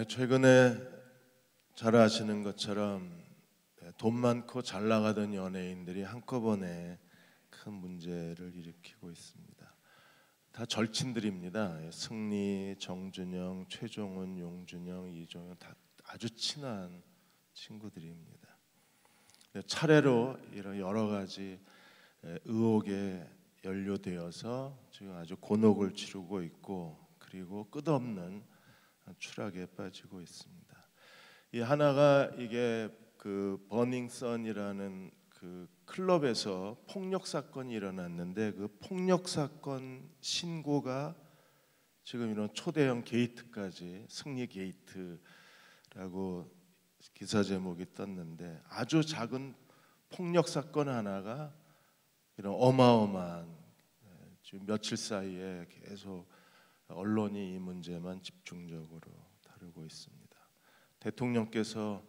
최근에 잘 아시는 것처럼 돈 많고 잘 나가던 연예인들이 한꺼번에 큰 문제를 일으키고 있습니다. 다 절친들입니다. 승리, 정준영, 최종훈, 용준영, 이종현 다 아주 친한 친구들입니다. 차례로 이런 여러 가지 의혹에 연루되어서 지금 아주 곤혹을 치르고 있고, 그리고 끝없는 추락에 빠지고 있습니다. 이 하나가 이게 그 버닝썬이라는 그 클럽에서 폭력 사건이 일어났는데, 그 폭력 사건 신고가 지금 이런 초대형 게이트까지, 승리 게이트라고 기사 제목이 떴는데, 아주 작은 폭력 사건 하나가 이런 어마어마한, 지금 며칠 사이에 계속 언론이 이 문제만 집중적으로 다루고 있습니다. 대통령께서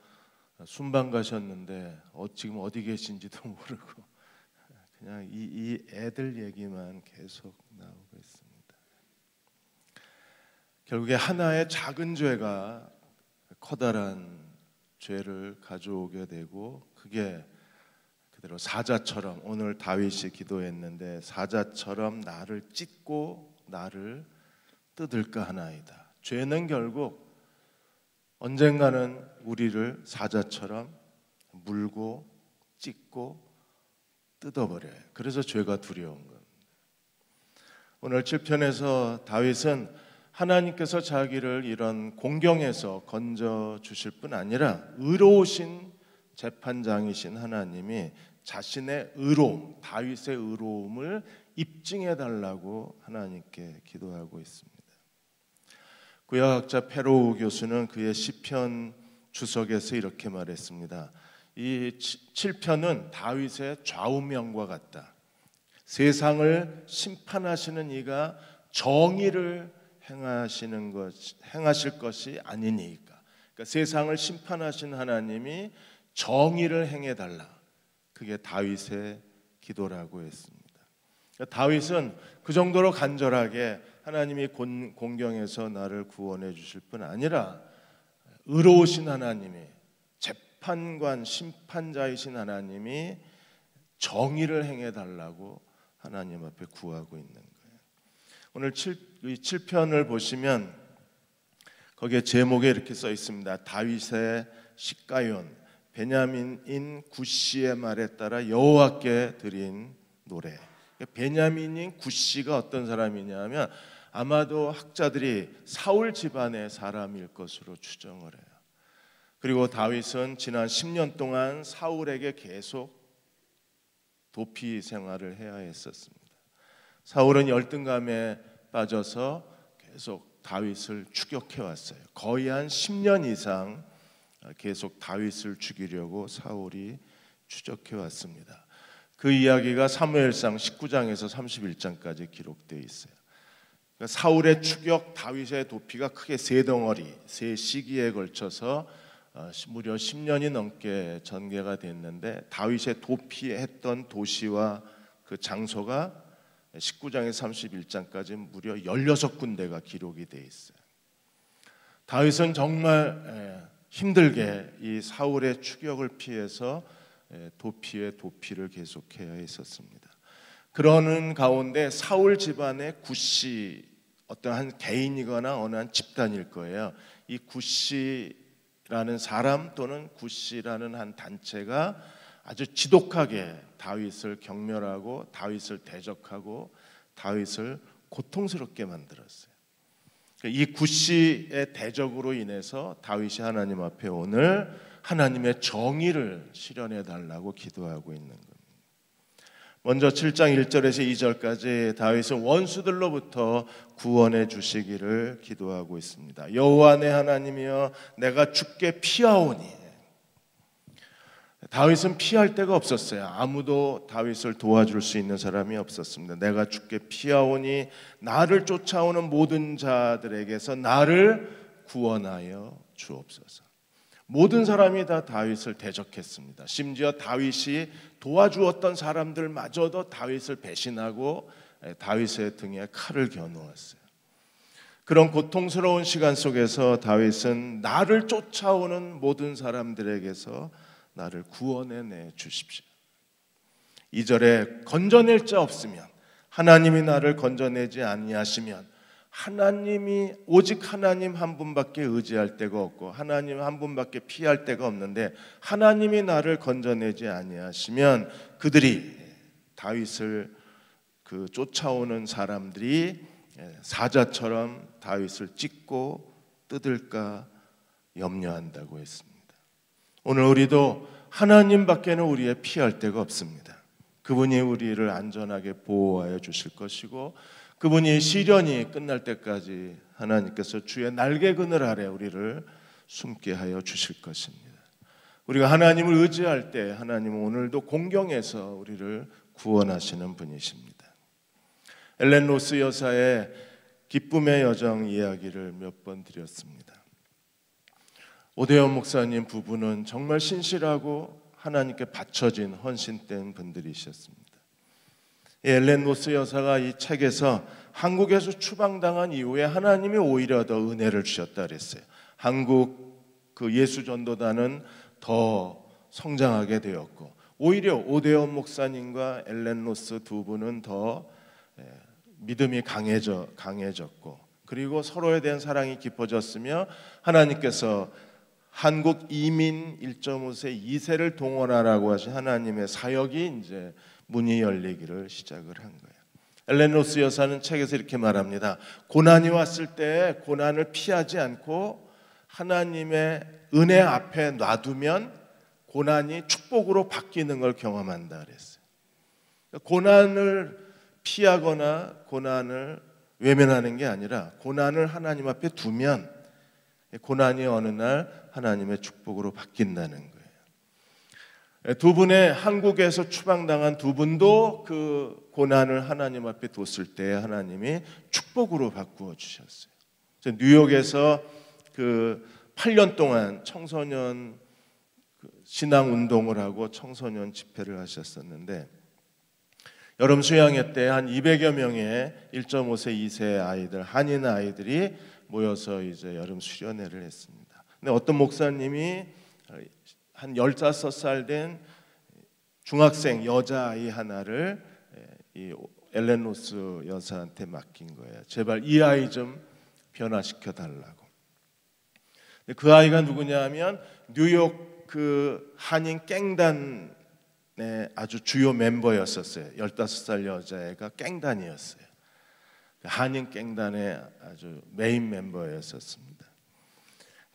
순방 가셨는데 지금 어디 계신지도 모르고 그냥 이 애들 얘기만 계속 나오고 있습니다. 결국에 하나의 작은 죄가 커다란 죄를 가져오게 되고, 그게 그대로 사자처럼, 오늘 다윗이 기도했는데 사자처럼 나를 찢고 나를 뜯을까 하나이다. 죄는 결국 언젠가는 우리를 사자처럼 물고 찢고 뜯어버려요. 그래서 죄가 두려운 겁니다. 오늘 7편에서 다윗은 하나님께서 자기를 이런 공경에서 건져 주실 뿐 아니라 의로우신 재판장이신 하나님이 자신의 의로움, 다윗의 의로움을 입증해 달라고 하나님께 기도하고 있습니다. 구약학자 페로우 교수는 그의 시편 주석에서 이렇게 말했습니다. 이 7편은 다윗의 좌우명과 같다. 세상을 심판하시는 이가 정의를 행하실 것이 아니니까. 그러니까 세상을 심판하신 하나님이 정의를 행해달라. 그게 다윗의 기도라고 했습니다. 그러니까 다윗은 그 정도로 간절하게 하나님이 공경에서 나를 구원해 주실 뿐 아니라 의로우신 하나님이, 재판관 심판자이신 하나님이 정의를 행해달라고 하나님 앞에 구하고 있는 거예요. 오늘 7편을 보시면 거기에 제목에 이렇게 써 있습니다. 다윗의 시가연, 베냐민인 구시의 말에 따라 여호와께 드린 노래. 베냐민인 구시가 어떤 사람이냐면 아마도 학자들이 사울 집안의 사람일 것으로 추정을 해요. 그리고 다윗은 지난 10년 동안 사울에게 계속 도피 생활을 해야 했었습니다. 사울은 열등감에 빠져서 계속 다윗을 추격해 왔어요. 거의 한 10년 이상 계속 다윗을 죽이려고 사울이 추적해 왔습니다. 그 이야기가 사무엘상 19장에서 31장까지 기록되어 있어요. 그러니까 사울의 추격, 다윗의 도피가 크게 세 덩어리, 세 시기에 걸쳐서 무려 10년이 넘게 전개가 됐는데, 다윗의 도피했던 도시와 그 장소가 19장에서 31장까지 무려 16군데가 기록이 되어 있어요. 다윗은 정말 힘들게 이 사울의 추격을 피해서 도피의 도피를 계속해야 했었습니다. 그러는 가운데 사울 집안의 구시, 어떤 한 개인이거나 어느 한 집단일 거예요. 이 구시라는 사람 또는 구시라는 한 단체가 아주 지독하게 다윗을 경멸하고 다윗을 대적하고 다윗을 고통스럽게 만들었어요. 이 구시의 대적으로 인해서 다윗이 하나님 앞에 오늘 하나님의 정의를 실현해 달라고 기도하고 있는 겁니다. 먼저 7장 1절에서 2절까지 다윗은 원수들로부터 구원해 주시기를 기도하고 있습니다. 여호와 내 하나님이여, 내가 주께 피하오니. 다윗은 피할 데가 없었어요. 아무도 다윗을 도와줄 수 있는 사람이 없었습니다. 내가 주께 피하오니 나를 쫓아오는 모든 자들에게서 나를 구원하여 주옵소서. 모든 사람이 다 다윗을 대적했습니다. 심지어 다윗이 도와주었던 사람들마저도 다윗을 배신하고 다윗의 등에 칼을 겨누었어요. 그런 고통스러운 시간 속에서 다윗은 나를 쫓아오는 모든 사람들에게서 나를 구원해내 주십시오. 2절에 건져낼 자 없으면, 하나님이 나를 건져내지 아니하시면, 하나님이 오직 하나님 한 분밖에 의지할 데가 없고 하나님 한 분밖에 피할 데가 없는데, 하나님이 나를 건져내지 아니하시면 그들이, 다윗을 그 쫓아오는 사람들이 사자처럼 다윗을 찢고 뜯을까 염려한다고 했습니다. 오늘 우리도 하나님밖에는 우리의 피할 데가 없습니다. 그분이 우리를 안전하게 보호하여 주실 것이고, 그분이 시련이 끝날 때까지 하나님께서 주의 날개 그늘 아래 우리를 숨게 하여 주실 것입니다. 우리가 하나님을 의지할 때 하나님은 오늘도 공경에서 우리를 구원하시는 분이십니다. 엘렌 로스 여사의 기쁨의 여정 이야기를 몇 번 드렸습니다. 오대원 목사님 부부는 정말 신실하고 하나님께 바쳐진 헌신된 분들이셨습니다. 엘렌 로스 여사가 이 책에서 한국에서 추방당한 이후에 하나님이 오히려 더 은혜를 주셨다 그랬어요. 한국 그 예수전도단은 더 성장하게 되었고, 오히려 오대원 목사님과 엘렌 로스 두 분은 더 믿음이 강해졌고, 그리고 서로에 대한 사랑이 깊어졌으며 하나님께서 한국 이민 1.5세 2세를 동원하라고 하신 하나님의 사역이 이제 문이 열리기를 시작을 한 거예요. 엘렌 로스 여사는 책에서 이렇게 말합니다. 고난이 왔을 때 고난을 피하지 않고 하나님의 은혜 앞에 놔두면 고난이 축복으로 바뀌는 걸 경험한다 그랬어요. 고난을 피하거나 고난을 외면하는 게 아니라 고난을 하나님 앞에 두면 고난이 어느 날 하나님의 축복으로 바뀐다는 거예요. 두 분의 한국에서 추방당한 두 분도 그 고난을 하나님 앞에 뒀을 때 하나님이 축복으로 바꾸어 주셨어요. 뉴욕에서 그 8년 동안 청소년 신앙 운동을 하고 청소년 집회를 하셨었는데, 여름 수양회 때 한 200여 명의 1.5세, 2세 아이들, 한인 아이들이 모여서 이제 여름 수련회를 했습니다. 근데 어떤 목사님이 한 15살 된 중학생 여자아이 하나를 이 엘렌 로스 여사한테 맡긴 거예요. 제발 이 아이 좀 변화시켜 달라고. 그 아이가 누구냐 하면 뉴욕 그 한인 깽단의 아주 주요 멤버였었어요. 15살 여자애가 깽단이었어요. 한인 깽단의 아주 메인 멤버였었습니다.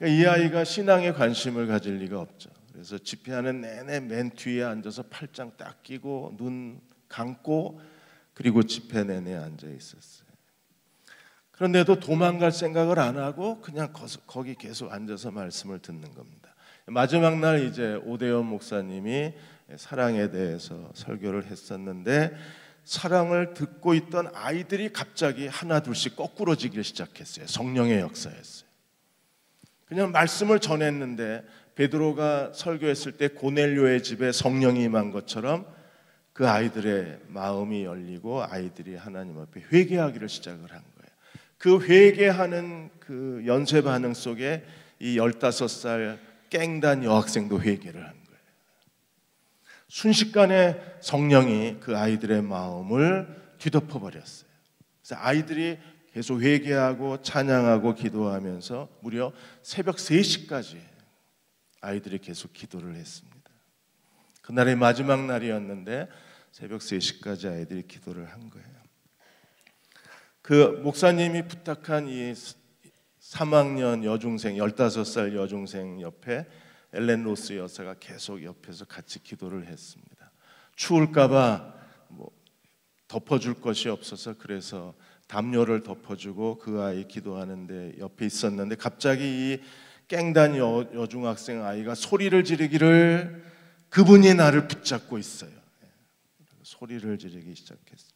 이 아이가 신앙에 관심을 가질 리가 없죠. 그래서 집회하는 내내 맨 뒤에 앉아서 팔짱 딱 끼고 눈 감고 그리고 집회 내내 앉아 있었어요. 그런데도 도망갈 생각을 안 하고 그냥 거기 계속 앉아서 말씀을 듣는 겁니다. 마지막 날 이제 오대원 목사님이 사랑에 대해서 설교를 했었는데, 사랑을 듣고 있던 아이들이 갑자기 하나 둘씩 거꾸로지기 시작했어요. 성령의 역사였어요. 그냥 말씀을 전했는데 베드로가 설교했을 때 고넬료의 집에 성령이 임한 것처럼 그 아이들의 마음이 열리고 아이들이 하나님 앞에 회개하기를 시작을 한 거예요. 그 회개하는 그 연쇄 반응 속에 이 15살 깽단 여학생도 회개를 한 거예요. 순식간에 성령이 그 아이들의 마음을 뒤덮어 버렸어요. 그래서 아이들이 계속 회개하고 찬양하고 기도하면서 무려 새벽 3시까지 아이들이 계속 기도를 했습니다. 그날이 마지막 날이었는데 새벽 3시까지 아이들이 기도를 한 거예요. 그 목사님이 부탁한 이 3학년 여중생, 15살 여중생 옆에 엘렌 로스 여사가 계속 옆에서 같이 기도를 했습니다. 추울까봐 덮어줄 것이 없어서 그래서 담요를 덮어주고 그 아이 기도하는데 옆에 있었는데, 갑자기 이 깽단 여중학생 아이가 소리를 지르기를, 그분이 나를 붙잡고 있어요. 소리를 지르기 시작했어요.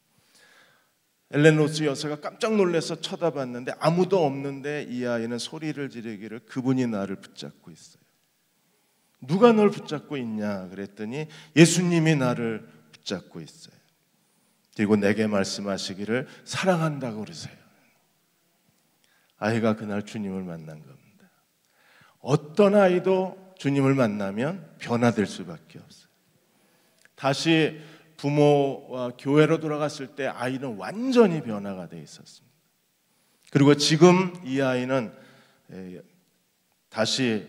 엘렌 로스 여사가 깜짝 놀라서 쳐다봤는데 아무도 없는데 이 아이는 소리를 지르기를, 그분이 나를 붙잡고 있어요. 누가 널 붙잡고 있냐 그랬더니 예수님이 나를 붙잡고 있어요. 그리고 내게 말씀하시기를 사랑한다고 그러세요. 아이가 그날 주님을 만난 겁니다. 어떤 아이도 주님을 만나면 변화될 수밖에 없어요. 다시 부모와 교회로 돌아갔을 때 아이는 완전히 변화가 돼 있었습니다. 그리고 지금 이 아이는 다시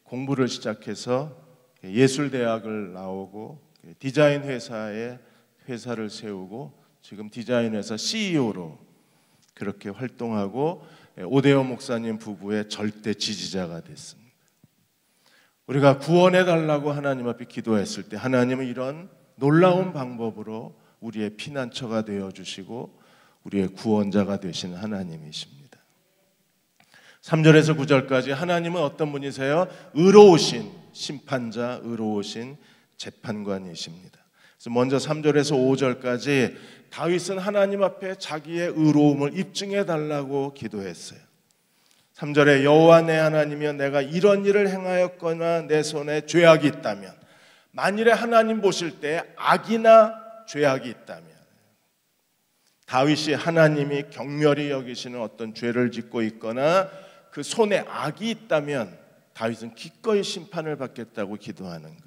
공부를 시작해서 예술대학을 나오고 디자인 회사를 세우고 지금 디자인 회사 CEO로 그렇게 활동하고 오대호 목사님 부부의 절대 지지자가 됐습니다. 우리가 구원해 달라고 하나님 앞에 기도했을 때 하나님은 이런 놀라운 방법으로 우리의 피난처가 되어주시고 우리의 구원자가 되시는 하나님이십니다. 3절에서 9절까지 하나님은 어떤 분이세요? 의로우신 심판자, 의로우신 재판관이십니다. 그래서 먼저 3절에서 5절까지 다윗은 하나님 앞에 자기의 의로움을 입증해 달라고 기도했어요. 3절에 여호와 내 하나님이여 내가 이런 일을 행하였거나 내 손에 죄악이 있다면, 만일에 하나님 보실 때 악이나 죄악이 있다면, 다윗이 하나님이 경멸히 여기시는 어떤 죄를 짓고 있거나 그 손에 악이 있다면 다윗은 기꺼이 심판을 받겠다고 기도하는 거예요.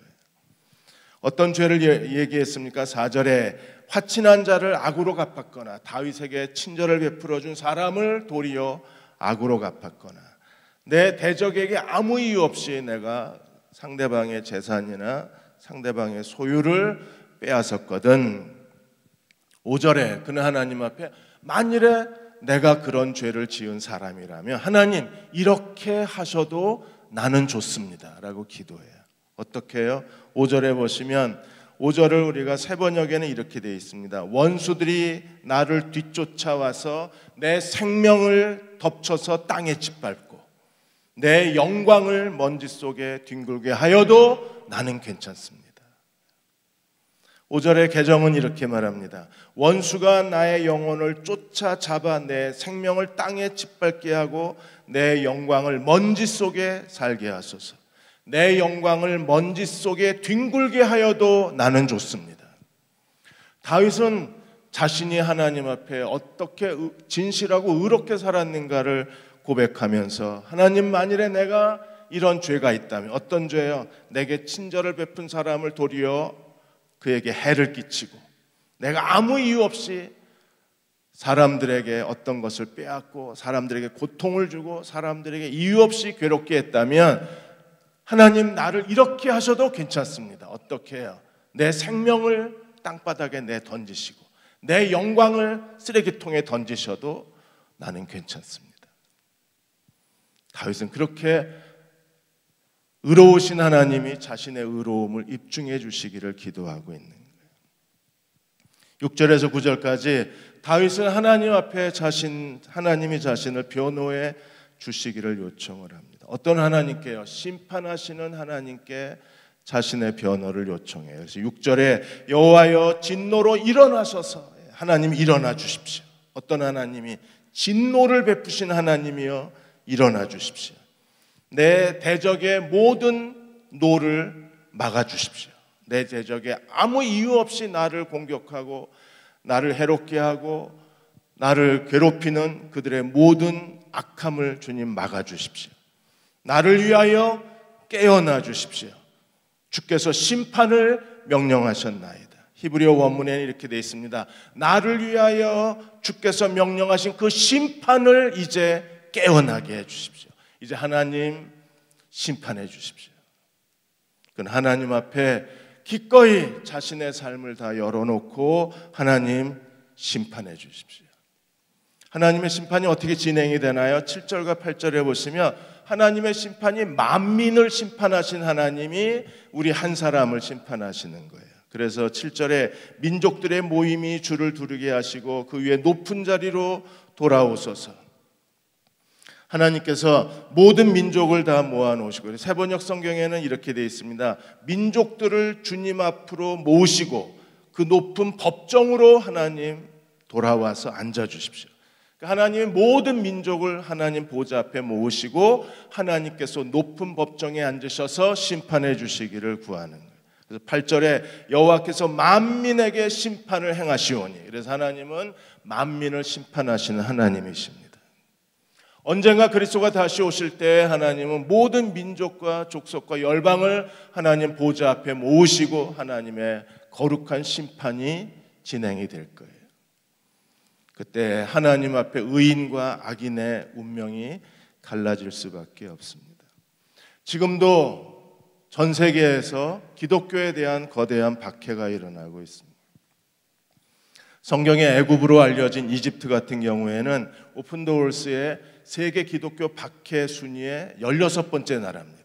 어떤 죄를 얘기했습니까? 4절에 화친한 자를 악으로 갚았거나 다윗에게 친절을 베풀어 준 사람을 도리어 악으로 갚았거나 내 대적에게 아무 이유 없이 내가 상대방의 재산이나 상대방의 소유를 빼앗았거든. 5절에 그는 하나님 앞에 만일에 내가 그런 죄를 지은 사람이라면 하나님 이렇게 하셔도 나는 좋습니다 라고 기도해요. 어떻게 해요? 5절에 보시면 5절을 우리가 세번역에는 이렇게 되어 있습니다. 원수들이 나를 뒤쫓아와서 내 생명을 덮쳐서 땅에 짓밟고 내 영광을 먼지 속에 뒹굴게 하여도 나는 괜찮습니다. 5절의 개정은 이렇게 말합니다. 원수가 나의 영혼을 쫓아잡아 내 생명을 땅에 짓밟게 하고 내 영광을 먼지 속에 살게 하소서. 내 영광을 먼지 속에 뒹굴게 하여도 나는 좋습니다. 다윗은 자신이 하나님 앞에 어떻게 진실하고 의롭게 살았는가를 고백하면서 하나님 만일에 내가 이런 죄가 있다면 어떤 죄요? 내게 친절을 베푼 사람을 도리어 그에게 해를 끼치고 내가 아무 이유 없이 사람들에게 어떤 것을 빼앗고 사람들에게 고통을 주고 사람들에게 이유 없이 괴롭게 했다면 하나님 나를 이렇게 하셔도 괜찮습니다. 어떻게 해요? 내 생명을 땅바닥에 내던지시고 내 영광을 쓰레기통에 던지셔도 나는 괜찮습니다. 다윗은 그렇게 의로우신 하나님이 자신의 의로움을 입증해 주시기를 기도하고 있는 거예요. 6절에서 9절까지 다윗은 하나님 앞에 하나님이 자신을 변호해 주시기를 요청을 합니다. 어떤 하나님께요? 심판하시는 하나님께 자신의 변호를 요청해요. 그래서 6절에 여호와여 진노로 일어나셔서 하나님 일어나 주십시오. 어떤 하나님이 진노를 베푸신 하나님이여 일어나 주십시오. 내 대적의 모든 노를 막아 주십시오. 내 대적에 아무 이유 없이 나를 공격하고 나를 해롭게 하고 나를 괴롭히는 그들의 모든 악함을 주님 막아 주십시오. 나를 위하여 깨어나 주십시오. 주께서 심판을 명령하셨나이다. 히브리어 원문에는 이렇게 되어 있습니다. 나를 위하여 주께서 명령하신 그 심판을 이제 깨어나게 해 주십시오. 이제 하나님 심판해 주십시오. 그건 하나님 앞에 기꺼이 자신의 삶을 다 열어놓고 하나님 심판해 주십시오. 하나님의 심판이 어떻게 진행이 되나요? 7절과 8절에 보시면 하나님의 심판이 만민을 심판하신 하나님이 우리 한 사람을 심판하시는 거예요. 그래서 7절에 민족들의 모임이 주를 두르게 하시고 그 위에 높은 자리로 돌아오소서. 하나님께서 모든 민족을 다 모아놓으시고 세번역 성경에는 이렇게 되어 있습니다. 민족들을 주님 앞으로 모으시고 그 높은 법정으로 하나님 돌아와서 앉아주십시오. 하나님의 모든 민족을 하나님 보좌 앞에 모으시고 하나님께서 높은 법정에 앉으셔서 심판해 주시기를 구하는 거예요. 그래서 8절에 여호와께서 만민에게 심판을 행하시오니, 그래서 하나님은 만민을 심판하시는 하나님이십니다. 언젠가 그리스도가 다시 오실 때 하나님은 모든 민족과 족속과 열방을 하나님 보좌 앞에 모으시고 하나님의 거룩한 심판이 진행이 될 거예요. 그때 하나님 앞에 의인과 악인의 운명이 갈라질 수밖에 없습니다. 지금도 전 세계에서 기독교에 대한 거대한 박해가 일어나고 있습니다. 성경의 애굽으로 알려진 이집트 같은 경우에는 오픈도어스의 세계 기독교 박해 순위의 16번째 나라입니다.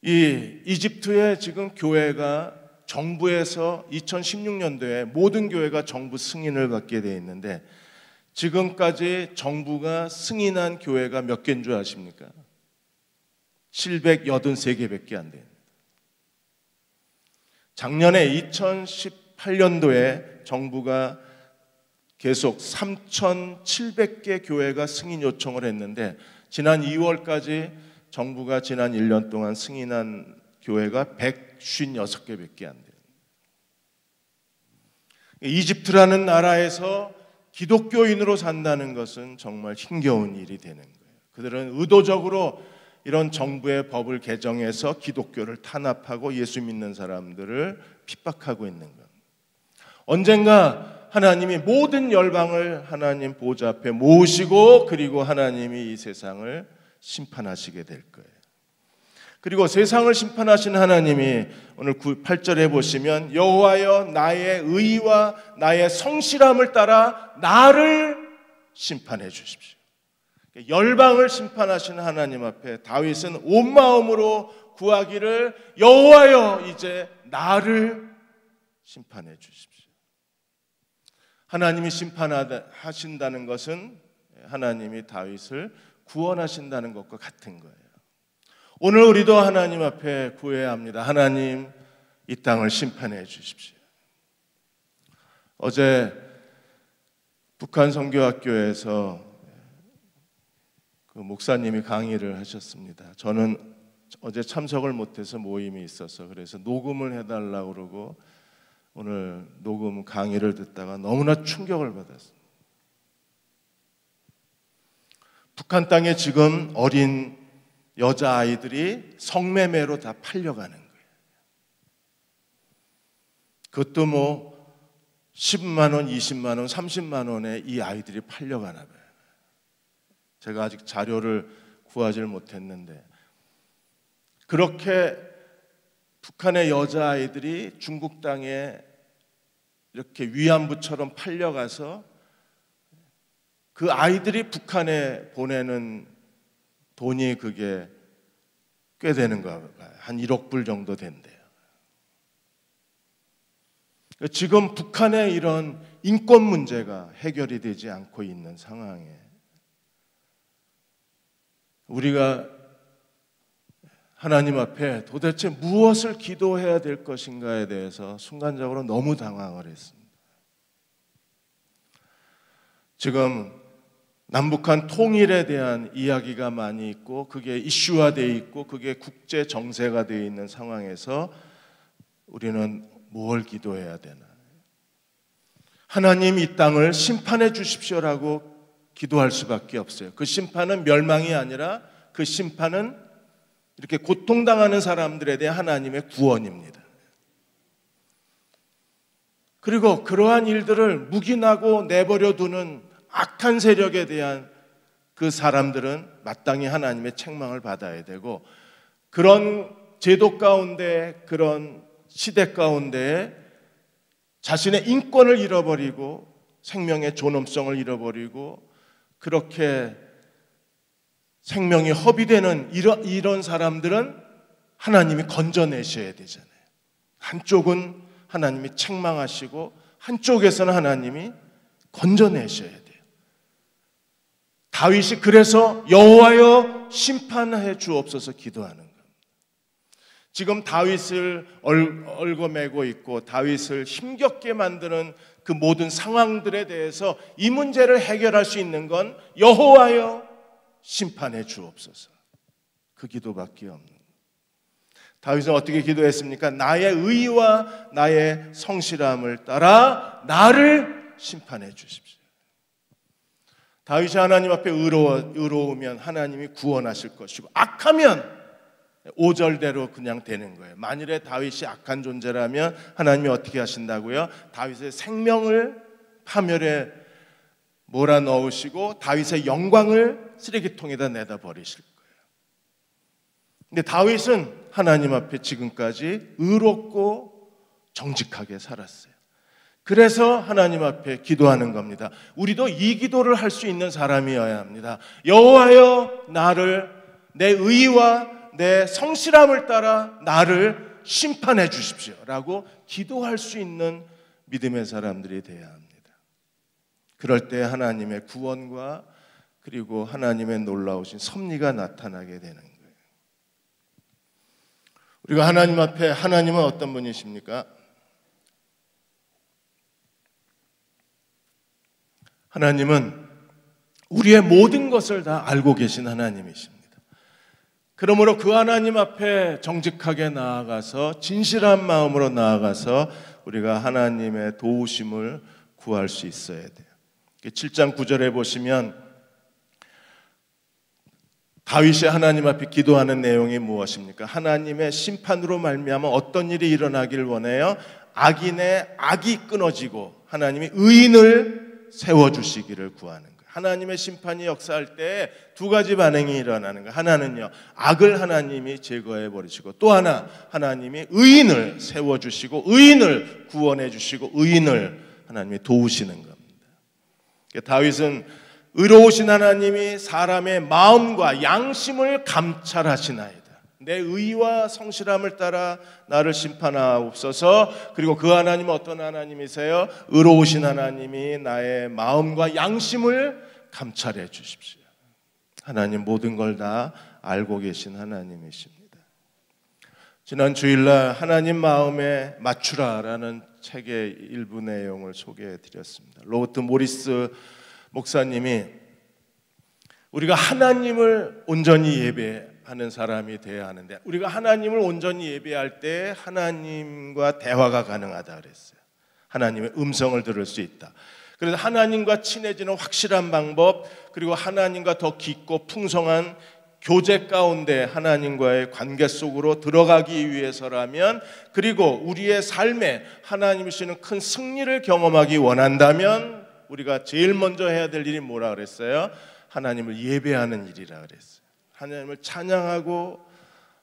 이 이집트의 지금 교회가 정부에서 2016년도에 모든 교회가 정부 승인을 받게 되어 있는데 지금까지 정부가 승인한 교회가 몇 개인 줄 아십니까? 783개밖에 안 됩니다. 작년에 2018년도에 정부가 계속 3,700개 교회가 승인 요청을 했는데 지난 2월까지 정부가 지난 1년 동안 승인한 교회가 156개밖에 안 돼요. 이집트라는 나라에서 기독교인으로 산다는 것은 정말 힘겨운 일이 되는 거예요. 그들은 의도적으로 이런 정부의 법을 개정해서 기독교를 탄압하고 예수 믿는 사람들을 핍박하고 있는 겁니다. 언젠가 하나님이 모든 열방을 하나님 보좌 앞에 모으시고 그리고 하나님이 이 세상을 심판하시게 될 거예요. 그리고 세상을 심판하신 하나님이 오늘 8절에 보시면 여호와여 나의 의와 나의 성실함을 따라 나를 심판해 주십시오. 열방을 심판하신 하나님 앞에 다윗은 온 마음으로 구하기를 여호와여 이제 나를 심판해 주십시오. 하나님이 심판하신다는 것은 하나님이 다윗을 구원하신다는 것과 같은 거예요. 오늘 우리도 하나님 앞에 구해야 합니다. 하나님 이 땅을 심판해 주십시오. 어제 북한 선교학교에서 그 목사님이 강의를 하셨습니다. 저는 어제 참석을 못해서 모임이 있어서 그래서 녹음을 해달라고 그러고 오늘 녹음 강의를 듣다가 너무나 충격을 받았습니다. 북한 땅에 지금 어린 여자아이들이 성매매로 다 팔려가는 거예요. 그것도 뭐 10만 원, 20만 원, 30만 원에 이 아이들이 팔려가나 봐요. 제가 아직 자료를 구하지 못했는데 그렇게 북한의 여자아이들이 중국 땅에 이렇게 위안부처럼 팔려가서 그 아이들이 북한에 보내는 돈이 그게 꽤 되는가 봐요. 한 1억 불 정도 된대요. 지금 북한의 이런 인권 문제가 해결이 되지 않고 있는 상황에 우리가 하나님 앞에 도대체 무엇을 기도해야 될 것인가에 대해서 순간적으로 너무 당황을 했습니다. 지금 남북한 통일에 대한 이야기가 많이 있고 그게 이슈화되어 있고 그게 국제 정세가 되어 있는 상황에서 우리는 뭘 기도해야 되나? 하나님 이 땅을 심판해 주십시오라고 기도할 수밖에 없어요. 그 심판은 멸망이 아니라 그 심판은 이렇게 고통당하는 사람들에 대한 하나님의 구원입니다. 그리고 그러한 일들을 묵인하고 내버려 두는 악한 세력에 대한 그 사람들은 마땅히 하나님의 책망을 받아야 되고 그런 제도 가운데 그런 시대 가운데 자신의 인권을 잃어버리고 생명의 존엄성을 잃어버리고 그렇게 생명이 허비되는 이런 사람들은 하나님이 건져내셔야 되잖아요. 한쪽은 하나님이 책망하시고 한쪽에서는 하나님이 건져내셔야 돼요. 다윗이 그래서 여호와여 심판해 주옵소서 기도하는 겁니다. 지금 다윗을 얽어매고 있고 다윗을 힘겹게 만드는 그 모든 상황들에 대해서 이 문제를 해결할 수 있는 건 여호와여 심판해 주옵소서. 그 기도밖에 없는 거예요. 다윗은 어떻게 기도했습니까? 나의 의와 나의 성실함을 따라 나를 심판해 주십시오. 다윗이 하나님 앞에 의로우면 하나님이 구원하실 것이고, 악하면 5절대로 그냥 되는 거예요. 만일에 다윗이 악한 존재라면 하나님이 어떻게 하신다고요? 다윗의 생명을 파멸에 몰아넣으시고 다윗의 영광을 쓰레기통에다 내다 버리실 거예요. 근데 다윗은 하나님 앞에 지금까지 의롭고 정직하게 살았어요. 그래서 하나님 앞에 기도하는 겁니다. 우리도 이 기도를 할 수 있는 사람이어야 합니다. 여호와여, 나를 내 의와 내 성실함을 따라 나를 심판해 주십시오 라고 기도할 수 있는 믿음의 사람들이 되어야 합니다. 그럴 때 하나님의 구원과 그리고 하나님의 놀라우신 섭리가 나타나게 되는 거예요. 우리가 하나님 앞에, 하나님은 어떤 분이십니까? 하나님은 우리의 모든 것을 다 알고 계신 하나님이십니다. 그러므로 그 하나님 앞에 정직하게 나아가서 진실한 마음으로 나아가서 우리가 하나님의 도우심을 구할 수 있어야 돼요. 7장 9절에 보시면 다윗이 하나님 앞에 기도하는 내용이 무엇입니까? 하나님의 심판으로 말미암아 어떤 일이 일어나길 원해요? 악인의 악이 끊어지고 하나님이 의인을 세워주시기를 구하는 거예요. 하나님의 심판이 역사할 때 두 가지 반응이 일어나는 거예요. 하나는요, 악을 하나님이 제거해 버리시고, 또 하나, 하나님이 의인을 세워주시고 의인을 구원해 주시고 의인을 하나님이 도우시는 겁니다. 다윗은 의로우신 하나님이 사람의 마음과 양심을 감찰하시나이다. 내 의와 성실함을 따라 나를 심판하옵소서. 그리고 그 하나님은 어떤 하나님이세요? 의로우신 하나님이 나의 마음과 양심을 감찰해 주십시오. 하나님 모든 걸 다 알고 계신 하나님이십니다. 지난 주일날 하나님 마음에 맞추라라는 책의 일부 내용을 소개해 드렸습니다. 로버트 모리스 목사님이 우리가 하나님을 온전히 예배하는 사람이 되어야 하는데, 우리가 하나님을 온전히 예배할 때 하나님과 대화가 가능하다 그랬어요. 하나님의 음성을 들을 수 있다. 그래서 하나님과 친해지는 확실한 방법, 그리고 하나님과 더 깊고 풍성한 교제 가운데 하나님과의 관계 속으로 들어가기 위해서라면, 그리고 우리의 삶에 하나님이 주시는 큰 승리를 경험하기 원한다면 우리가 제일 먼저 해야 될 일이 뭐라 그랬어요? 하나님을 예배하는 일이라 그랬어요. 하나님을 찬양하고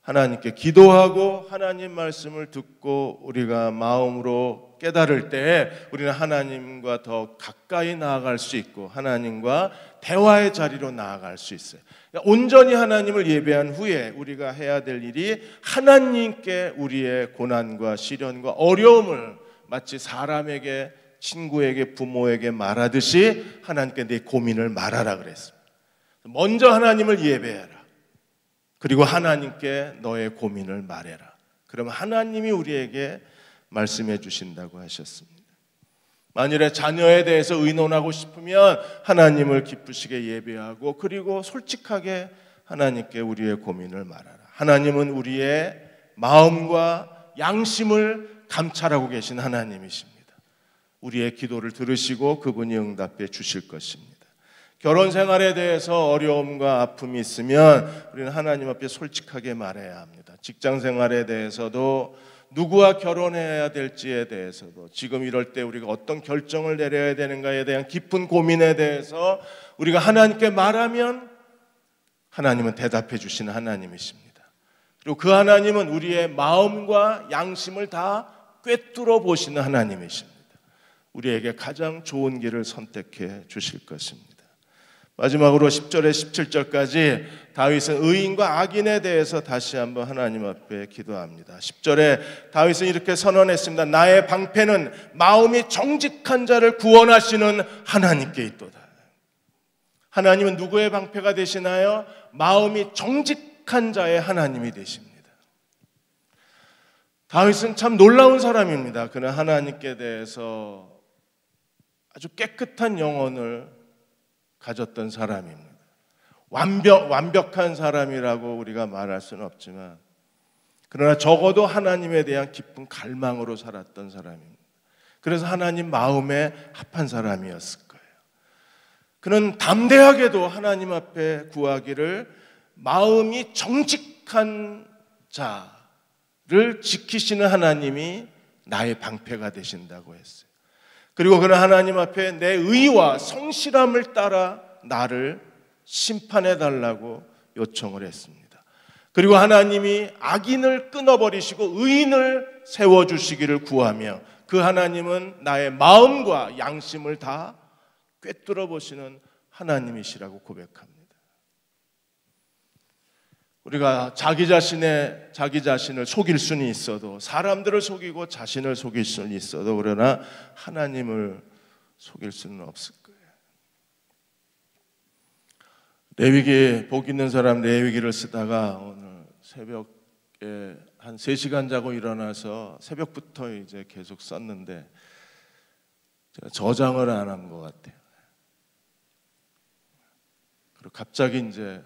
하나님께 기도하고 하나님 말씀을 듣고 우리가 마음으로 깨달을 때 우리는 하나님과 더 가까이 나아갈 수 있고 하나님과 대화의 자리로 나아갈 수 있어요. 온전히 하나님을 예배한 후에 우리가 해야 될 일이 하나님께 우리의 고난과 시련과 어려움을 마치 사람에게, 친구에게, 부모에게 말하듯이 하나님께 내 고민을 말하라 그랬습니다. 먼저 하나님을 예배해라. 그리고 하나님께 너의 고민을 말해라. 그러면 하나님이 우리에게 말씀해 주신다고 하셨습니다. 만일에 자녀에 대해서 의논하고 싶으면 하나님을 기쁘시게 예배하고, 그리고 솔직하게 하나님께 우리의 고민을 말하라. 하나님은 우리의 마음과 양심을 감찰하고 계신 하나님이십니다. 우리의 기도를 들으시고 그분이 응답해 주실 것입니다. 결혼 생활에 대해서 어려움과 아픔이 있으면 우리는 하나님 앞에 솔직하게 말해야 합니다. 직장 생활에 대해서도, 누구와 결혼해야 될지에 대해서도, 지금 이럴 때 우리가 어떤 결정을 내려야 되는가에 대한 깊은 고민에 대해서 우리가 하나님께 말하면 하나님은 대답해 주시는 하나님이십니다. 그리고 그 하나님은 우리의 마음과 양심을 다 꿰뚫어 보시는 하나님이십니다. 우리에게 가장 좋은 길을 선택해 주실 것입니다. 마지막으로 10절에 17절까지 다윗은 의인과 악인에 대해서 다시 한번 하나님 앞에 기도합니다. 10절에 다윗은 이렇게 선언했습니다. 나의 방패는 마음이 정직한 자를 구원하시는 하나님께 있도다. 하나님은 누구의 방패가 되시나요? 마음이 정직한 자의 하나님이 되십니다. 다윗은 참 놀라운 사람입니다. 그는 하나님께 대해서 아주 깨끗한 영혼을 가졌던 사람입니다. 완벽한 사람이라고 우리가 말할 수는 없지만, 그러나 적어도 하나님에 대한 깊은 갈망으로 살았던 사람입니다. 그래서 하나님 마음에 합한 사람이었을 거예요. 그는 담대하게도 하나님 앞에 구하기를 마음이 정직한 자를 지키시는 하나님이 나의 방패가 되신다고 했어요. 그리고 그는 하나님 앞에 내 의와 성실함을 따라 나를 심판해 달라고 요청을 했습니다. 그리고 하나님이 악인을 끊어버리시고 의인을 세워주시기를 구하며 그 하나님은 나의 마음과 양심을 다 꿰뚫어 보시는 하나님이시라고 고백합니다. 우리가 자기 자신을 속일 수는 있어도, 사람들을 속이고 자신을 속일 수는 있어도, 그러나 하나님을 속일 수는 없을 거예요. 레위기, 복 있는 사람 레위기를 쓰다가 오늘 새벽에 한 3시간 자고 일어나서 새벽부터 이제 계속 썼는데 제가 저장을 안 한 것 같아요. 그리고 갑자기 이제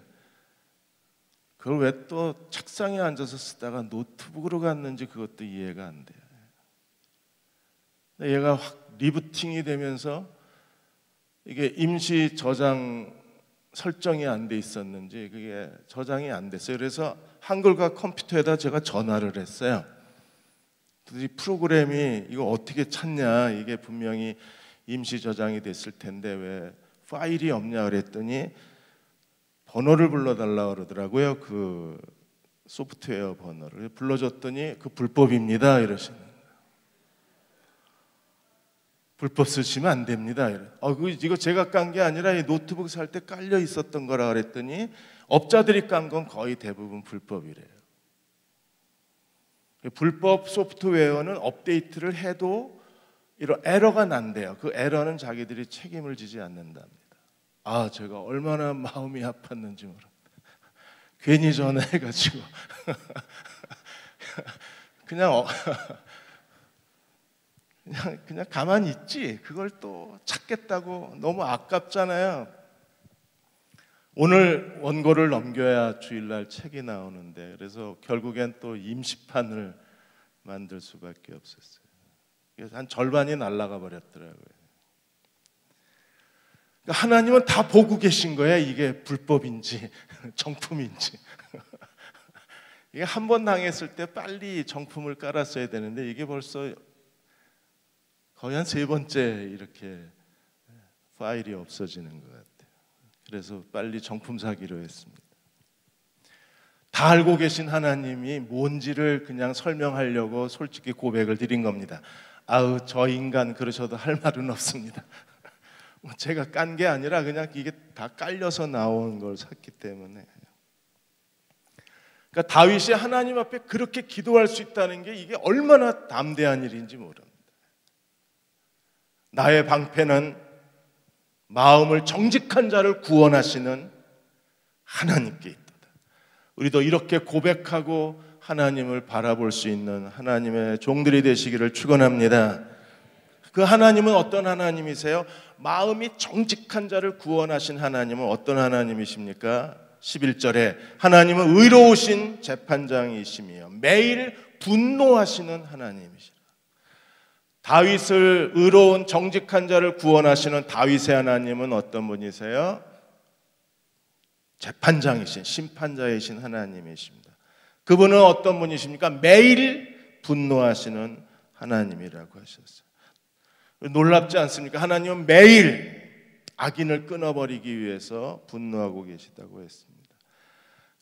그걸 왜 또 책상에 앉아서 쓰다가 노트북으로 갔는지 그것도 이해가 안 돼요. 근데 얘가 확 리부팅이 되면서 이게 임시 저장 설정이 안 돼 있었는지 그게 저장이 안 됐어요. 그래서 한글과 컴퓨터에다 제가 전화를 했어요. 이 프로그램이 이거 어떻게 찾냐, 이게 분명히 임시 저장이 됐을 텐데 왜 파일이 없냐 그랬더니 번호를 불러달라고 그러더라고요. 그 소프트웨어 번호를 불러줬더니 그 불법입니다 이러시는 거예요. 불법 쓰시면 안 됩니다. 이거 제가 깐 게 아니라 이 노트북 살 때 깔려 있었던 거라 그랬더니 업자들이 깐 건 거의 대부분 불법이래요. 불법 소프트웨어는 업데이트를 해도 이런 에러가 난대요. 그 에러는 자기들이 책임을 지지 않는답니다. 제가 얼마나 마음이 아팠는지 모릅니다. 괜히 전화해가지고 그냥 가만히 있지 그걸 또 찾겠다고 너무 아깝잖아요. 오늘 원고를 넘겨야 주일날 책이 나오는데 그래서 결국엔 또 임시판을 만들 수밖에 없었어요. 그래서 한 절반이 날아가 버렸더라고요. 그러니까 하나님은 다 보고 계신 거예요. 이게 불법인지 정품인지. 이게 한 번 당했을 때 빨리 정품을 깔았어야 되는데 이게 벌써 거의 한 3번째 이렇게 파일이 없어지는 것 같아요. 그래서 빨리 정품 사기로 했습니다. 다 알고 계신 하나님이 뭔지를 그냥 설명하려고 솔직히 고백을 드린 겁니다. 저 인간 그러셔도 할 말은 없습니다. 제가 깐 게 아니라 그냥 이게 다 깔려서 나온 걸 샀기 때문에. 그러니까 다윗이 하나님 앞에 그렇게 기도할 수 있다는 게 이게 얼마나 담대한 일인지 모릅니다. 나의 방패는 마음을 정직한 자를 구원하시는 하나님께 있다. 우리도 이렇게 고백하고 하나님을 바라볼 수 있는 하나님의 종들이 되시기를 축원합니다. 그 하나님은 어떤 하나님이세요? 마음이 정직한 자를 구원하신 하나님은 어떤 하나님이십니까? 11절에 하나님은 의로우신 재판장이시며 매일 분노하시는 하나님이시라. 다윗을 의로운 정직한 자를 구원하시는 다윗의 하나님은 어떤 분이세요? 재판장이신 심판자이신 하나님이십니다. 그분은 어떤 분이십니까? 매일 분노하시는 하나님이라고 하셨어요. 놀랍지 않습니까? 하나님은 매일 악인을 끊어버리기 위해서 분노하고 계시다고 했습니다.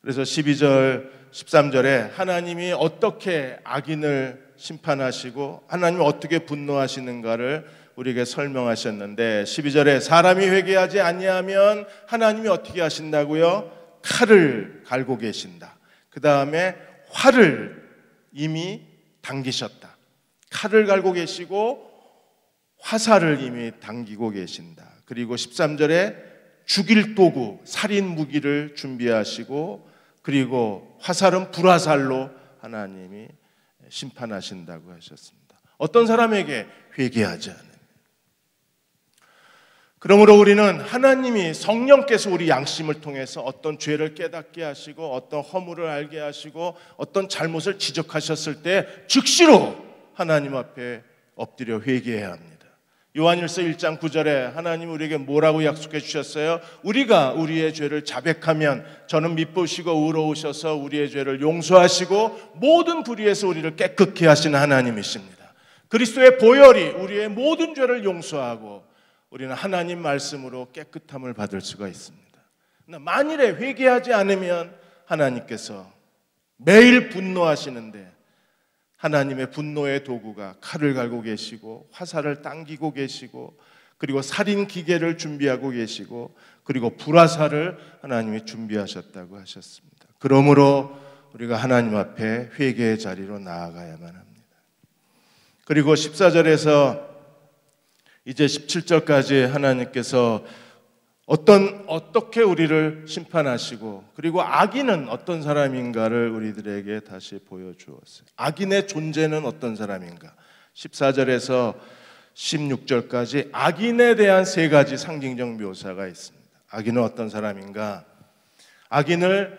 그래서 12절, 13절에 하나님이 어떻게 악인을 심판하시고 하나님이 어떻게 분노하시는가를 우리에게 설명하셨는데 12절에 사람이 회개하지 아니하면 하나님이 어떻게 하신다고요? 칼을 갈고 계신다. 그 다음에 활을 이미 당기셨다. 칼을 갈고 계시고 화살을 이미 당기고 계신다. 그리고 13절에 죽일 도구, 살인 무기를 준비하시고 그리고 화살은 불화살로 하나님이 심판하신다고 하셨습니다. 어떤 사람에게 회개하지 않은. 그러므로 우리는 하나님이 성령께서 우리 양심을 통해서 어떤 죄를 깨닫게 하시고 어떤 허물을 알게 하시고 어떤 잘못을 지적하셨을 때 즉시로 하나님 앞에 엎드려 회개해야 합니다. 요한일서 1장 9절에 하나님 우리에게 뭐라고 약속해 주셨어요? 우리가 우리의 죄를 자백하면 저는 미쁘시고 의로우셔서 우리의 죄를 용서하시고 모든 불의에서 우리를 깨끗게 하시는 하나님이십니다. 그리스도의 보혈이 우리의 모든 죄를 용서하고 우리는 하나님 말씀으로 깨끗함을 받을 수가 있습니다. 만일에 회개하지 않으면 하나님께서 매일 분노하시는데 하나님의 분노의 도구가 칼을 갈고 계시고 화살을 당기고 계시고 그리고 살인 기계를 준비하고 계시고 그리고 불화살을 하나님이 준비하셨다고 하셨습니다. 그러므로 우리가 하나님 앞에 회개의 자리로 나아가야만 합니다. 그리고 14절에서 이제 17절까지 하나님께서 어떻게 우리를 심판하시고 그리고 악인은 어떤 사람인가를 우리들에게 다시 보여주었어요. 악인의 존재는 어떤 사람인가? 14절에서 16절까지 악인에 대한 세 가지 상징적 묘사가 있습니다. 악인은 어떤 사람인가? 악인을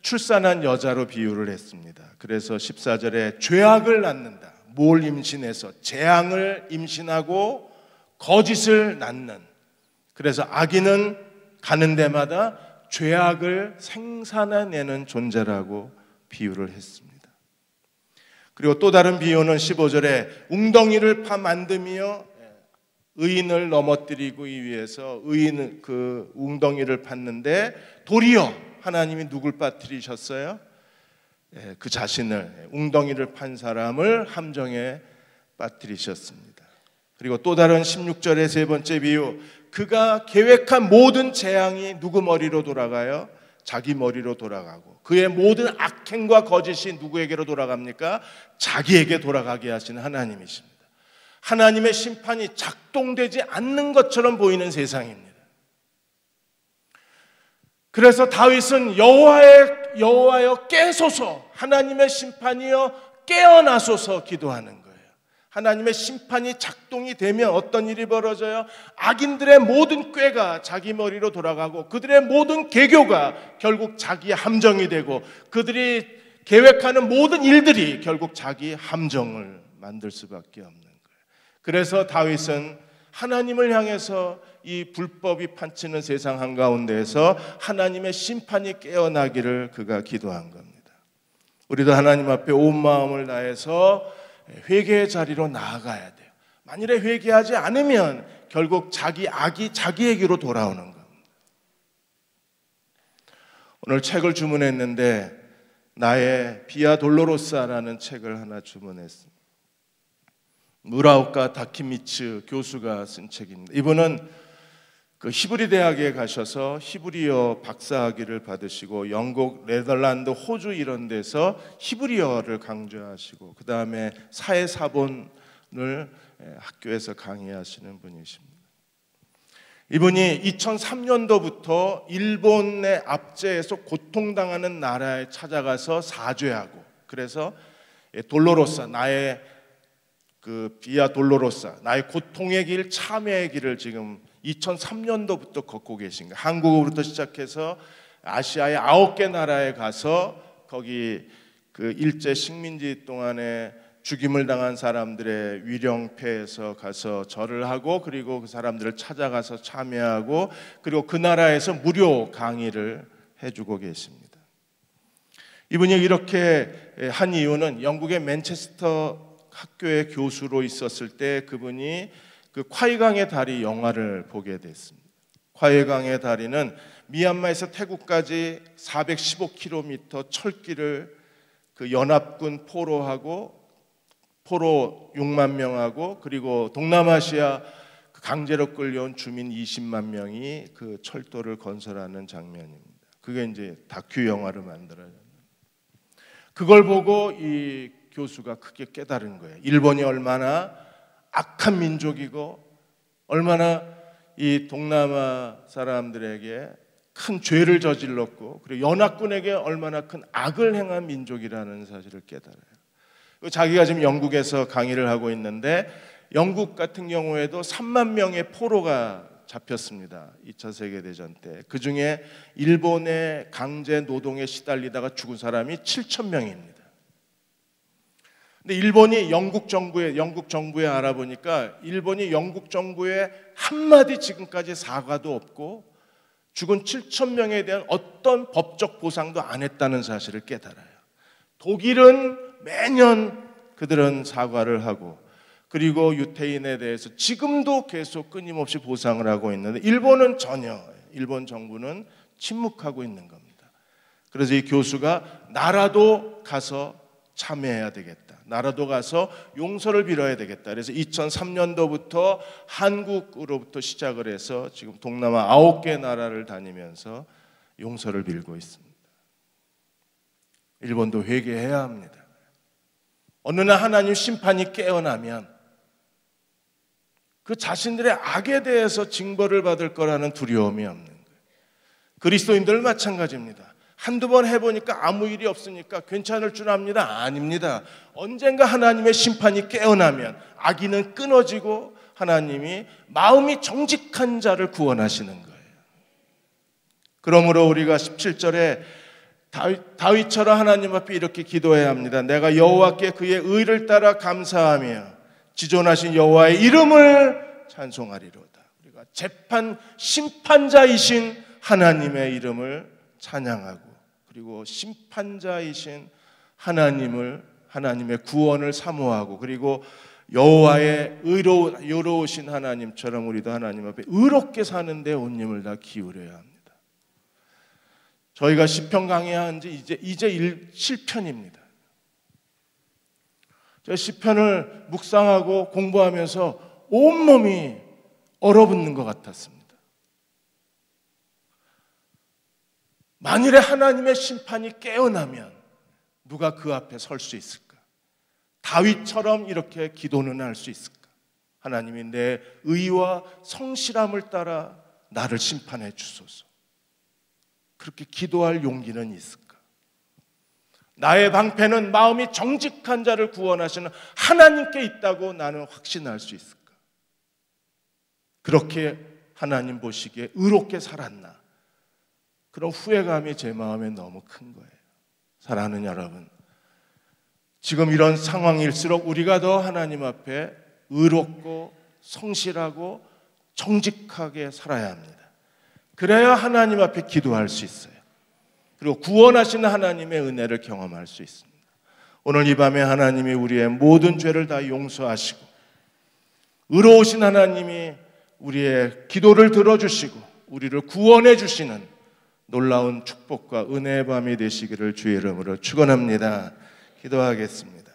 출산한 여자로 비유를 했습니다. 그래서 14절에 죄악을 낳는다. 뭘 임신해서? 재앙을 임신하고 거짓을 낳는, 그래서 악인은 가는 데마다 죄악을 생산해내는 존재라고 비유를 했습니다. 그리고 또 다른 비유는 15절에 웅덩이를 파 만듦이여 의인을 넘어뜨리기 위해서 의인은 그 웅덩이를 팠는데 도리어 하나님이 누굴 빠뜨리셨어요? 그 자신을, 웅덩이를 판 사람을 함정에 빠뜨리셨습니다. 그리고 또 다른 16절의 세 번째 비유, 그가 계획한 모든 재앙이 누구 머리로 돌아가요? 자기 머리로 돌아가고 그의 모든 악행과 거짓이 누구에게로 돌아갑니까? 자기에게 돌아가게 하시는 하나님이십니다. 하나님의 심판이 작동되지 않는 것처럼 보이는 세상입니다. 그래서 다윗은 여호와여 깨소서, 하나님의 심판이여 깨어나소서 기도하는 거예요. 하나님의 심판이 작동이 되면 어떤 일이 벌어져요? 악인들의 모든 꾀가 자기 머리로 돌아가고 그들의 모든 계교가 결국 자기 함정이 되고 그들이 계획하는 모든 일들이 결국 자기 함정을 만들 수밖에 없는 거예요. 그래서 다윗은 하나님을 향해서 이 불법이 판치는 세상 한가운데에서 하나님의 심판이 깨어나기를 그가 기도한 겁니다. 우리도 하나님 앞에 온 마음을 다해서 회개의 자리로 나아가야 돼요. 만일에 회개하지 않으면 결국 자기 악이 자기에게로 돌아오는 겁니다. 오늘 책을 주문했는데 나의 비아 돌로로사라는 책을 하나 주문했습니다. 무라오카 다키미츠 교수가 쓴 책입니다. 이분은 그 히브리 대학에 가셔서 히브리어 박사학위를 받으시고 영국, 네덜란드, 호주 이런 데서 히브리어를 강조하시고 그 다음에 사회사본을 학교에서 강의하시는 분이십니다. 이분이 2003년도부터 일본의 압제에서 고통당하는 나라에 찾아가서 사죄하고 그래서 돌로로사, 나의 그 비아 돌로로사, 나의 고통의 길, 참회의 길을 지금 2003년도부터 걷고 계신 거예요. 한국으로부터 시작해서 아시아의 9개 나라에 가서 거기 그 일제 식민지 동안에 죽임을 당한 사람들의 위령패에서 가서 절을 하고 그리고 그 사람들을 찾아가서 참여하고 그리고 그 나라에서 무료 강의를 해주고 계십니다. 이분이 이렇게 한 이유는 영국의 맨체스터 학교의 교수로 있었을 때 그분이 그 콰이강의 다리 영화를 보게 됐습니다. 콰이강의 다리는 미얀마에서 태국까지 415km 철길을 그 연합군 포로하고 포로 6만 명하고 그리고 동남아시아 강제로 끌려온 주민 20만 명이 그 철도를 건설하는 장면입니다. 그게 이제 다큐 영화를 만들어요. 그걸 보고 이 교수가 크게 깨달은 거예요. 일본이 얼마나 악한 민족이고 얼마나 이 동남아 사람들에게 큰 죄를 저질렀고 그리고 연합군에게 얼마나 큰 악을 행한 민족이라는 사실을 깨달아요. 자기가 지금 영국에서 강의를 하고 있는데 영국 같은 경우에도 3만 명의 포로가 잡혔습니다. 2차 세계대전 때. 그중에 일본의 강제 노동에 시달리다가 죽은 사람이 7천 명입니다. 근데 일본이 영국 정부에 알아보니까 일본이 영국 정부에 한마디 지금까지 사과도 없고 죽은 7천 명에 대한 어떤 법적 보상도 안 했다는 사실을 깨달아요. 독일은 매년 그들은 사과를 하고 그리고 유태인에 대해서 지금도 계속 끊임없이 보상을 하고 있는데 일본 정부는 침묵하고 있는 겁니다. 그래서 이 교수가 나라도 가서 참여해야 되겠다. 나라도 가서 용서를 빌어야 되겠다. 그래서 2003년도부터 한국으로부터 시작을 해서 지금 동남아 9개 나라를 다니면서 용서를 빌고 있습니다. 일본도 회개해야 합니다. 어느 날 하나님 심판이 깨어나면 그 자신들의 악에 대해서 징벌을 받을 거라는 두려움이 없는 거예요. 그리스도인들 마찬가지입니다. 한두 번 해보니까 아무 일이 없으니까 괜찮을 줄 압니다. 아닙니다. 언젠가 하나님의 심판이 깨어나면 악인은 끊어지고 하나님이 마음이 정직한 자를 구원하시는 거예요. 그러므로 우리가 17절에 다윗처럼 하나님 앞에 이렇게 기도해야 합니다. 내가 여호와께 그의 의를 따라 감사하며 지존하신 여호와의 이름을 찬송하리로다. 우리가 재판 심판자이신 하나님의 이름을 찬양하고 그리고 심판자이신 하나님의 구원을 사모하고 그리고 여호와의 의로우신 하나님처럼 우리도 하나님 앞에 의롭게 사는데 온 힘을 다 기울여야 합니다. 저희가 시편 강의한 지 이제 7편입니다. 제가 시편을 묵상하고 공부하면서 온몸이 얼어붙는 것 같았습니다. 만일에 하나님의 심판이 깨어나면 누가 그 앞에 설 수 있을까? 다윗처럼 이렇게 기도는 할 수 있을까? 하나님이 내 의와 성실함을 따라 나를 심판해 주소서. 그렇게 기도할 용기는 있을까? 나의 방패는 마음이 정직한 자를 구원하시는 하나님께 있다고 나는 확신할 수 있을까? 그렇게 하나님 보시기에 의롭게 살았나? 그런 후회감이 제 마음에 너무 큰 거예요. 사랑하는 여러분, 지금 이런 상황일수록 우리가 더 하나님 앞에 의롭고 성실하고 정직하게 살아야 합니다. 그래야 하나님 앞에 기도할 수 있어요. 그리고 구원하시는 하나님의 은혜를 경험할 수 있습니다. 오늘 이 밤에 하나님이 우리의 모든 죄를 다 용서하시고 의로우신 하나님이 우리의 기도를 들어주시고 우리를 구원해 주시는 놀라운 축복과 은혜의 밤이 되시기를 주의 이름으로 축원합니다. 기도하겠습니다.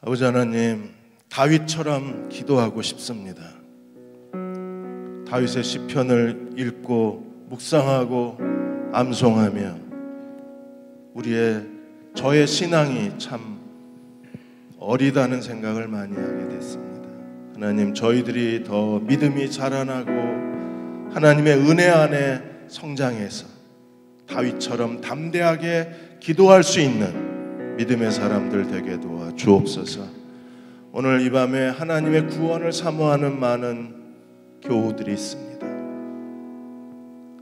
아버지 하나님, 다윗처럼 기도하고 싶습니다. 다윗의 시편을 읽고 묵상하고 암송하며 저의 신앙이 참 어리다는 생각을 많이 하게 됐습니다. 하나님, 저희들이 더 믿음이 자라나고 하나님의 은혜 안에 성장해서 다윗처럼 담대하게 기도할 수 있는 믿음의 사람들 되게 도와 주옵소서. 오늘 이 밤에 하나님의 구원을 사모하는 많은 교우들이 있습니다.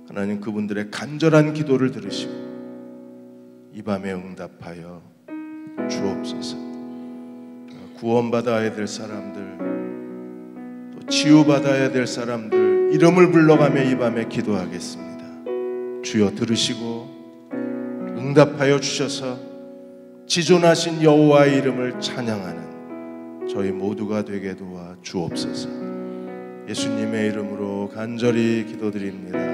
하나님, 그분들의 간절한 기도를 들으시고 이 밤에 응답하여 주옵소서. 구원받아야 될 사람들, 또 치유받아야 될 사람들 이름을 불러가며 이 밤에 기도하겠습니다. 주여 들으시고 응답하여 주셔서 지존하신 여호와의 이름을 찬양하는 저희 모두가 되게 도와 주옵소서. 예수님의 이름으로 간절히 기도드립니다.